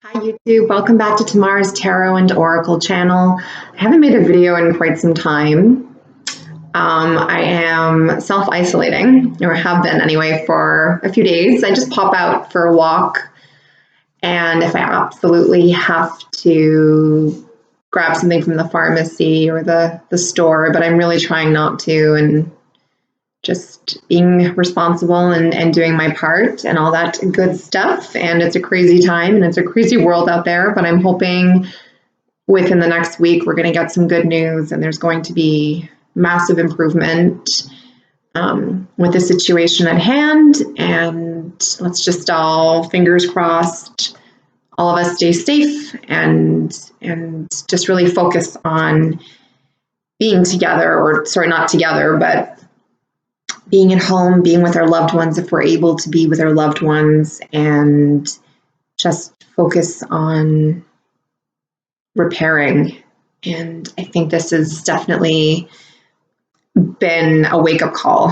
Hi YouTube, welcome back to Tamara's Tarot and Oracle channel. I haven't made a video in quite some time. I am self-isolating, or have been anyway, for a few days. I just pop out for a walk, and if I absolutely have to grab something from the pharmacy or the store, but I'm really trying not to, and just being responsible and doing my part and all that good stuff. And it's a crazy time and it's a crazy world out there, but I'm hoping within the next week we're going to get some good news and there's going to be massive improvement with the situation at hand. And let's just all, fingers crossed, all of us stay safe and just really focus on being together, or sorry, not together, but being at home, being with our loved ones if we're able to be with our loved ones, and just focus on repairing. And I think this has definitely been a wake-up call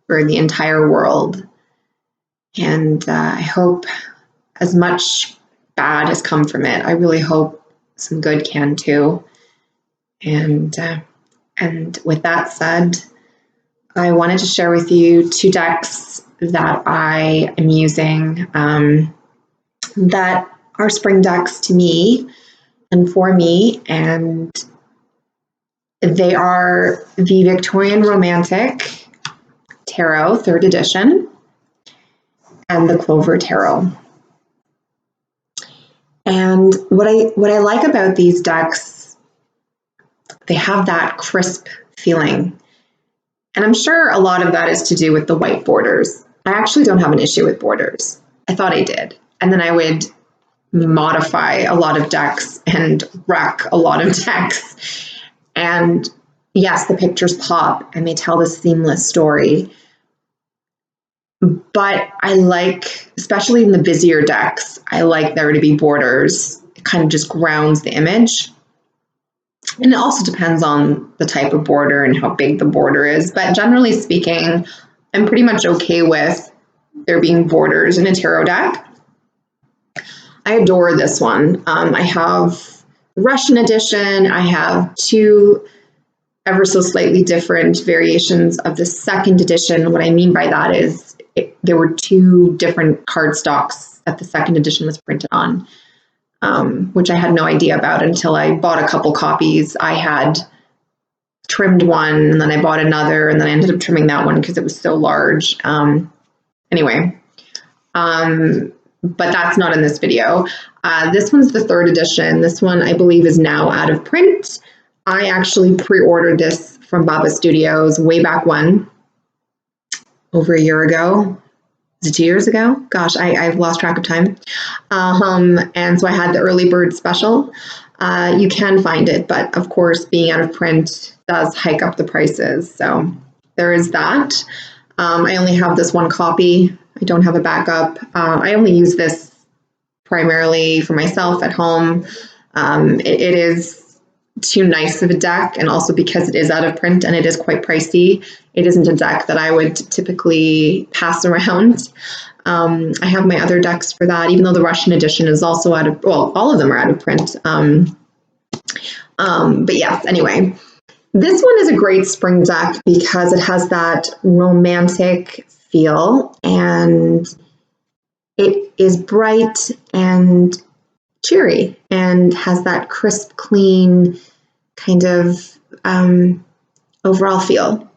for the entire world. And I hope, as much bad has come from it, I really hope some good can too. And with that said, I wanted to share with you two decks that I am using that are spring decks to me and for me, and they are the Victorian Romantic Tarot, 3rd edition, and the Clover Tarot. And what I like about these decks, they have that crisp feeling. And I'm sure a lot of that is to do with the white borders. I actually don't have an issue with borders. I thought I did. And then I would modify a lot of decks and wreck a lot of decks. And yes, the pictures pop and they tell this seamless story. But I like, especially in the busier decks, I like there to be borders. It kind of just grounds the image. And it also depends on the type of border and how big the border is. But generally speaking, I'm pretty much okay with there being borders in a tarot deck. I adore this one. I have the Russian edition. I have two ever so slightly different variations of the 2nd edition. What I mean by that is there were two different cardstocks that the 2nd edition was printed on. Which I had no idea about until I bought a couple copies. I had trimmed one and then I bought another and then I ended up trimming that one because it was so large. Anyway, but that's not in this video. This one's the 3rd edition. This one I believe is now out of print. I actually pre-ordered this from Baba Studios way back when, over a year ago. Was it 2 years ago? Gosh, I've lost track of time. And so I had the early bird special. You can find it, but of course, being out of print does hike up the prices. So there is that. I only have this one copy. I don't have a backup. I only use this primarily for myself at home. It is too nice of a deck, and also because it is out of print and it is quite pricey, it isn't a deck that I would typically pass around. I have my other decks for that, even though the Russian edition is also out of, well, all of them are out of print. But yes, anyway, this one is a great spring deck because it has that romantic feel and it is bright and cheery and has that crisp, clean kind of overall feel.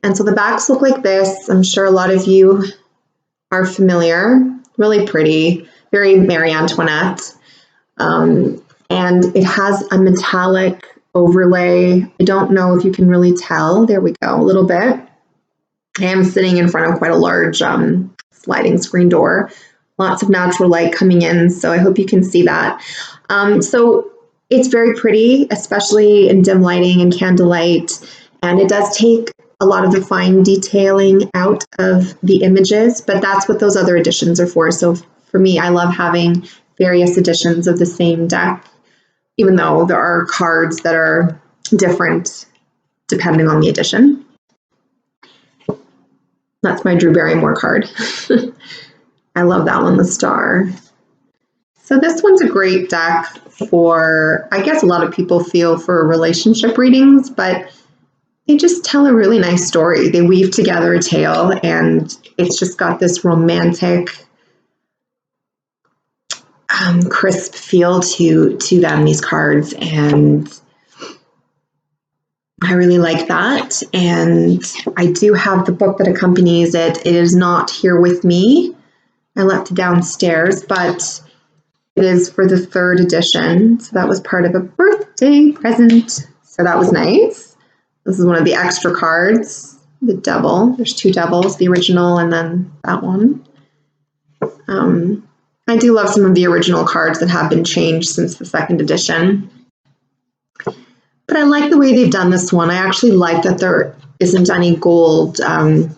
And so the backs look like this. I'm sure a lot of you are familiar. Really pretty, very Marie Antoinette. And it has a metallic overlay. I don't know if you can really tell. There we go, a little bit. I am sitting in front of quite a large sliding screen door. Lots of natural light coming in, so I hope you can see that. So it's very pretty, especially in dim lighting and candlelight, and it does take a lot of the fine detailing out of the images, but that's what those other editions are for. So for me, I love having various editions of the same deck, even though there are cards that are different depending on the edition. That's my Drew Barrymore card. I love that one, the star. So this one's a great deck for, I guess a lot of people feel for relationship readings, but they just tell a really nice story. They weave together a tale, and it's just got this romantic, crisp feel to them, these cards, and I really like that. And I do have the book that accompanies it. It is not here with me. I left it downstairs, but it is for the 3rd edition. So that was part of a birthday present. So that was nice. This is one of the extra cards, the devil. There's 2 devils, the original and then that one. I do love some of the original cards that have been changed since the 2nd edition. But I like the way they've done this one. I actually like that there isn't any gold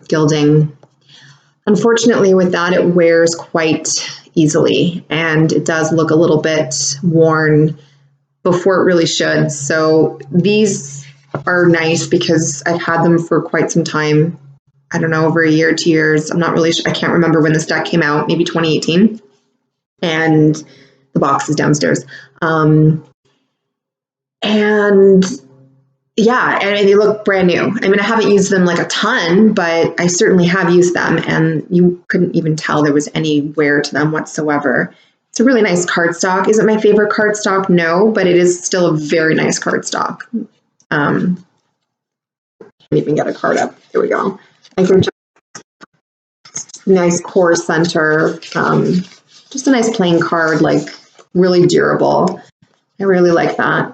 gilding. Unfortunately, with that, it wears quite easily, and it does look a little bit worn before it really should. So these are nice because I've had them for quite some time. I don't know, over a year, 2 years. I'm not really sure. I can't remember when this deck came out, maybe 2018. And the box is downstairs. And yeah, and they look brand new. I mean, I haven't used them like a ton, but I certainly have used them, and you couldn't even tell there was any wear to them whatsoever. It's a really nice cardstock. Is it my favorite cardstock? No, but it is still a very nice cardstock. Can't even get a card up. Here we go. I can just nice core center. Just a nice plain card, like really durable. I really like that.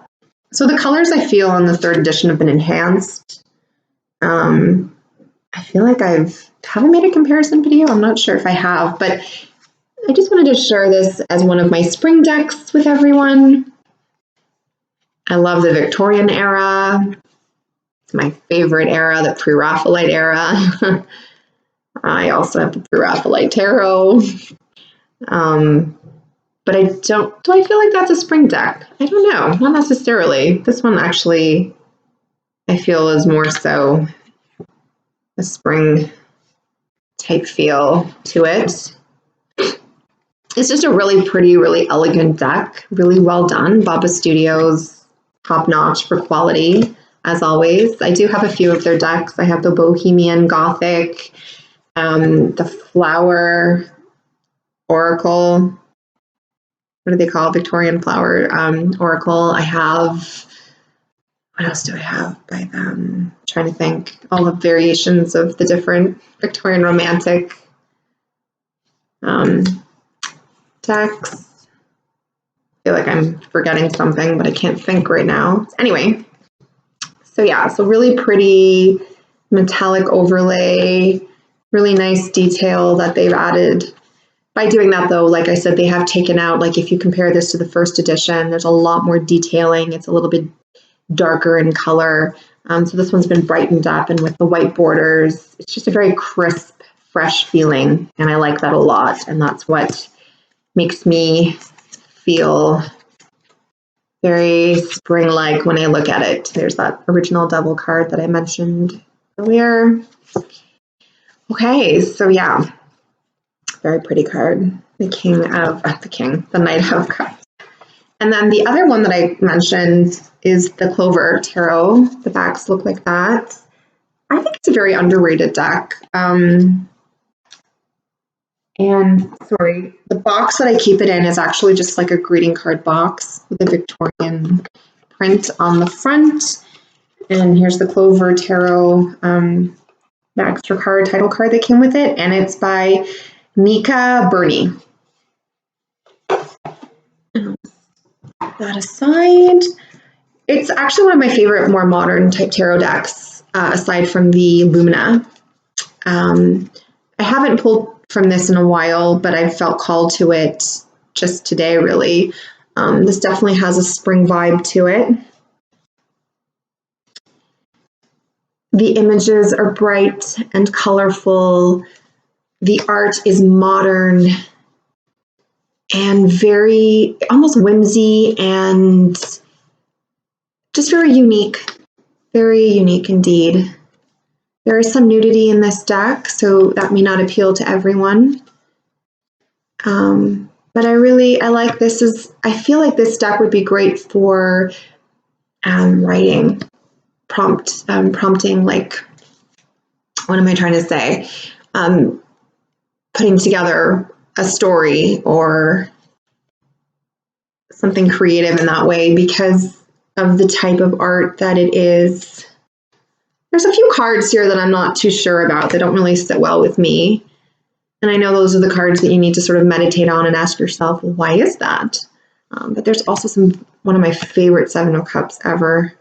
So the colors I feel on the 3rd edition have been enhanced. I feel like haven't made a comparison video. I'm not sure if I have, but I just wanted to share this as one of my spring decks with everyone. I love the Victorian era. It's my favorite era, the pre-Raphaelite era. I also have the pre-Raphaelite tarot. But do I feel like that's a spring deck? I don't know, not necessarily. This one actually, I feel is more so a spring type feel to it. It's just a really pretty, really elegant deck, really well done. Baba Studios, top notch for quality, as always. I do have a few of their decks. I have the Bohemian Gothic, the Flower Oracle. What do they call it? Victorian Flower Oracle. I have, what else do I have by them? I'm trying to think. All the variations of the different Victorian Romantic decks. I feel like I'm forgetting something, but I can't think right now. Anyway, so yeah, so really pretty metallic overlay, really nice detail that they've added. By doing that, though, like I said, they have taken out, like if you compare this to the 1st edition, there's a lot more detailing. It's a little bit darker in color. So this one's been brightened up, and with the white borders, it's just a very crisp, fresh feeling, and I like that a lot. And that's what makes me feel very spring-like when I look at it. There's that original devil card that I mentioned earlier. Okay, so yeah. Very pretty card. The Knight of Cups. And then the other one that I mentioned is the Clover Tarot. The backs look like that. I think it's a very underrated deck. And sorry, the box that I keep it in is actually just like a greeting card box with a Victorian print on the front. And here's the Clover Tarot, the extra card, title card that came with it. And it's by Nika Burney. That aside, it's actually one of my favorite more modern type tarot decks, aside from the Lumina. I haven't pulled from this in a while, but I felt called to it just today, really. This definitely has a spring vibe to it. The images are bright and colorful. The art is modern and very almost whimsy and just very unique indeed. There is some nudity in this deck, so that may not appeal to everyone. But I like this. I feel like this deck would be great for writing, prompting, like, what am I trying to say? Putting together a story or something creative in that way because of the type of art that it is. There's a few cards here that I'm not too sure about. They don't really sit well with me. And I know those are the cards that you need to sort of meditate on and ask yourself, well, why is that? But there's also one of my favorite Seven of Cups ever.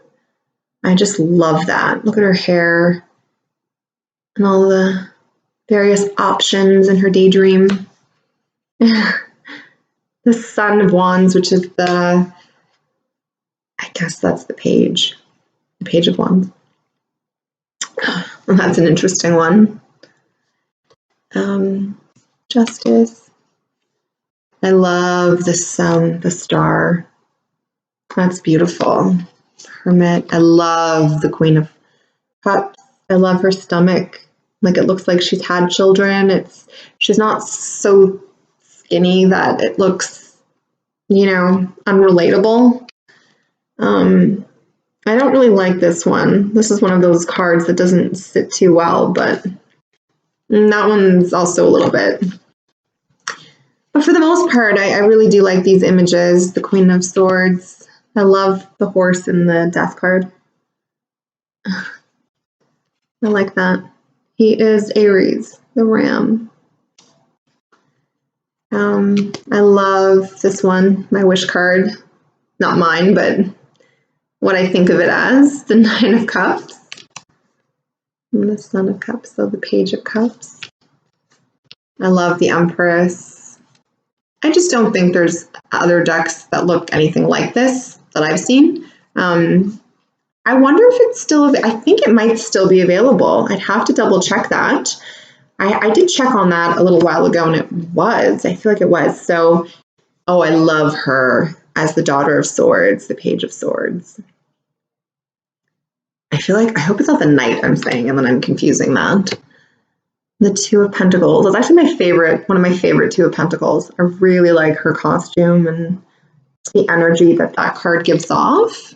I just love that. Look at her hair and all the various options in her daydream. The Son of Wands, which is I guess that's the Page of Wands. Well, that's an interesting one. Justice. I love the sun, the star. That's beautiful. Hermit. I love the Queen of Cups. I love her stomach. Like, it looks like she's had children. She's not so skinny that it looks, unrelatable. I don't really like this one. This is one of those cards that doesn't sit too well, but that one's also a little bit. But for the most part, I really do like these images. The Queen of Swords. I love the horse in the Death card. I like that. He is Aries, the ram. I love this one, my wish card. Not mine, but what I think of it as, the Nine of Cups. And the Son of Cups, so the Page of Cups. I love the Empress. I just don't think there's other decks that look anything like this that I've seen. I wonder if it's still, I think it might still be available. I'd have to double check that. I did check on that a little while ago and it was, I feel like it was. So, I love her as the Daughter of Swords, the Page of Swords. I hope it's not the Knight I'm saying, and then I'm confusing that. The Two of Pentacles. It's actually one of my favorite Two of Pentacles. I really like her costume and the energy that card gives off.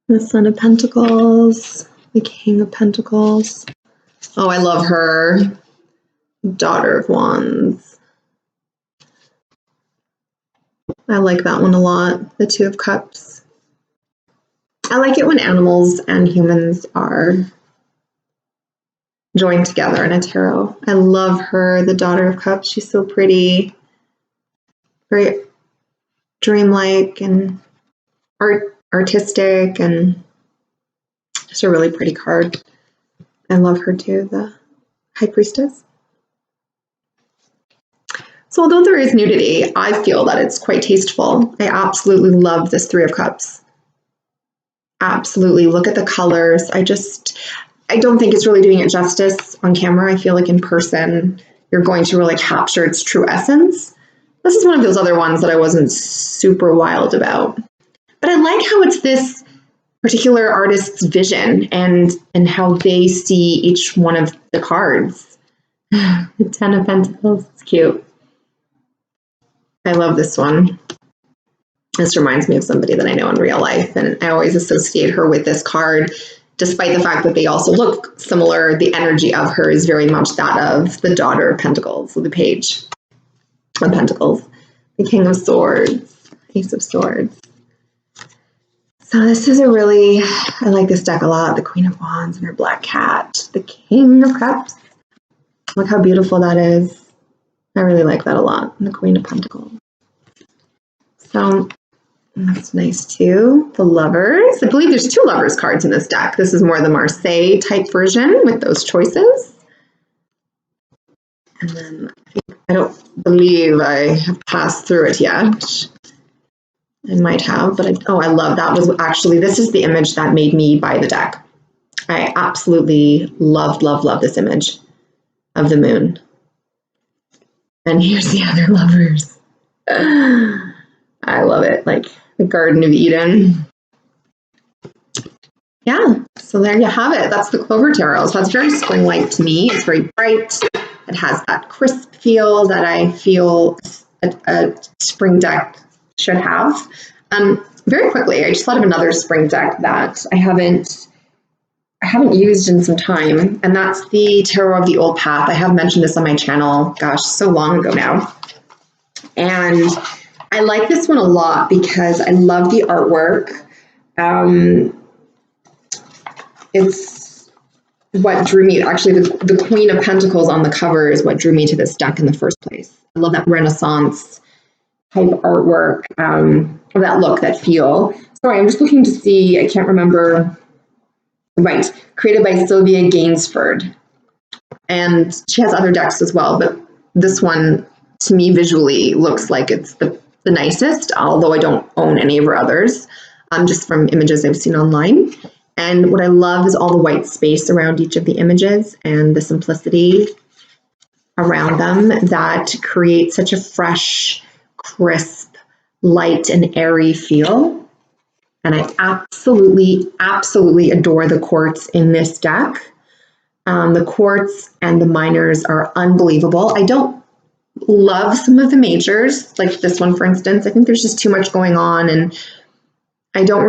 The Son of Pentacles, the King of Pentacles. Oh, I love her. Daughter of Wands. I like that one a lot. The Two of Cups. I like it when animals and humans are joined together in a tarot. I love her, the Daughter of Cups. She's so pretty. Very dreamlike and artistic, and just a really pretty card. I love her too, the High Priestess. So although there is nudity, I feel that it's quite tasteful. I absolutely love this Three of Cups. Absolutely. Look at the colors. I don't think it's really doing it justice on camera. I feel like in person, you're going to really capture its true essence. This is one of those other ones that I wasn't super wild about. But I like how it's this particular artist's vision and how they see each one of the cards. The Ten of Pentacles, it's cute. I love this one. This reminds me of somebody that I know in real life, and I always associate her with this card, despite the fact that they also look similar. The energy of her is very much that of the Daughter of Pentacles, so the Page of Pentacles, the King of Swords, Ace of Swords. So this is I like this deck a lot. The Queen of Wands and her black cat, the King of Cups. Look how beautiful that is. I really like that a lot. And the Queen of Pentacles. So that's nice too. The Lovers. I believe there's 2 Lovers cards in this deck. This is more the Marseille type version with those choices. And then I don't believe I have passed through it yet. I might have, but I love that. This is the image that made me buy the deck. I absolutely love this image of the moon. And here's the other Lovers. I love it, like the Garden of Eden. Yeah, so there you have it. That's the Clover Tarot. So it's very spring-like to me. It's very bright. It has that crisp feel that I feel a spring deck should have. Very quickly, I just thought of another spring deck that I haven't used in some time, and that's the Tarot of the Old Path. I have mentioned this on my channel, gosh, so long ago now. And I like this one a lot because I love the artwork. It's what drew me, actually the Queen of Pentacles on the cover is what drew me to this deck in the first place. I love that Renaissance type artwork, that look, that feel. Sorry, I'm just looking to see, I can't remember. Right, created by Sylvia Gainsford. And she has other decks as well, but this one to me visually looks like it's the nicest, although I don't own any of her others, just from images I've seen online. And what I love is all the white space around each of the images and the simplicity around them that create such a fresh, crisp, light, and airy feel. And I absolutely, absolutely adore the quartz in this deck. The quartz and the minors are unbelievable. I don't love some of the majors, like this one, for instance. I think there's just too much going on, and I don't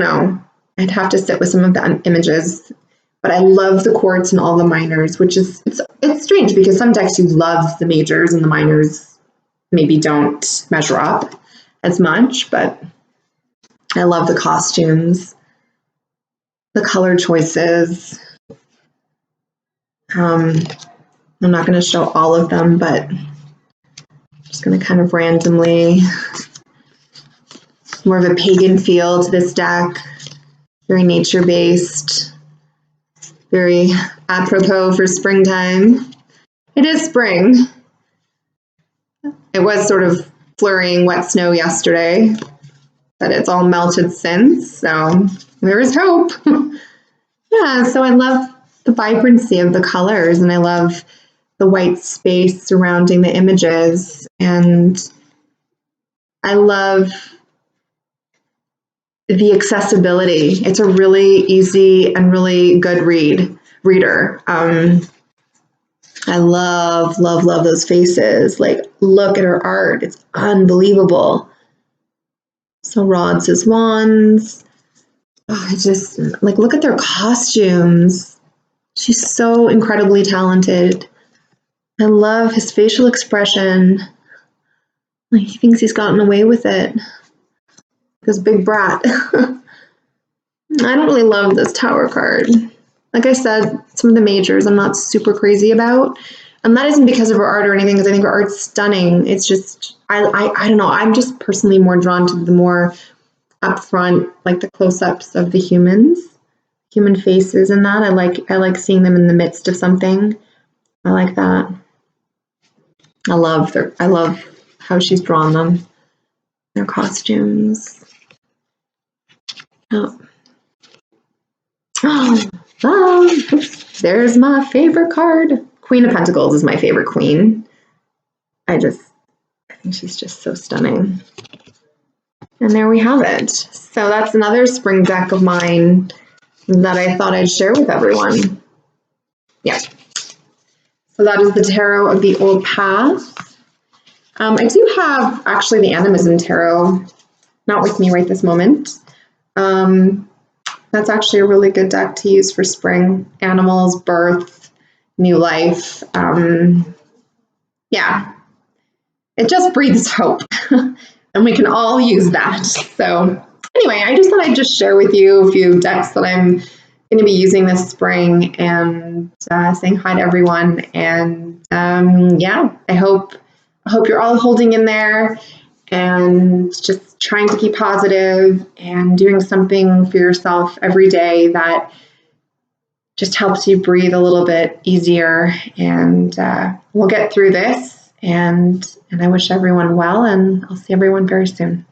know. I'd have to sit with some of the images, but I love the quartz and all the minors, which is, it's strange because some decks you love the majors and the minors maybe don't measure up as much, but I love the costumes, the color choices. I'm not going to show all of them, but I'm just going to kind of randomly, more of a pagan feel to this deck, very nature-based, very apropos for springtime. It is spring. It was sort of flurrying wet snow yesterday, but it's all melted since, so there is hope. Yeah, so I love the vibrancy of the colors, and I love the white space surrounding the images, and I love the accessibility. It's a really easy and really good reader. I love, love, love those faces. Like, look at her art. It's unbelievable. So rods as wands. Oh, I just, like, look at their costumes. She's so incredibly talented. I love his facial expression. Like, he thinks he's gotten away with it. This big brat. I don't really love this Tower card. Like I said, some of the majors I'm not super crazy about. And that isn't because of her art or anything, because I think her art's stunning. It's just, I don't know. I'm just personally more drawn to the more upfront, like the close-ups of the human faces and that. I like seeing them in the midst of something. I like that. I love how she's drawn them. Their costumes. Oh. There's my favorite card. Queen of Pentacles is my favorite queen. I think she's just so stunning. And there we have it. So that's another spring deck of mine that I thought I'd share with everyone. Yeah. So that is the Tarot of the Old Path. I do have actually the Animism Tarot, not with me right this moment. That's actually a really good deck to use for spring. Animals, birth, new life. Yeah, it just breathes hope. And we can all use that. So anyway, I just thought I'd just share with you a few decks that I'm going to be using this spring, and saying hi to everyone. And yeah, I hope you're all holding in there and just trying to keep positive and doing something for yourself every day that just helps you breathe a little bit easier. And we'll get through this. And I wish everyone well, and I'll see everyone very soon.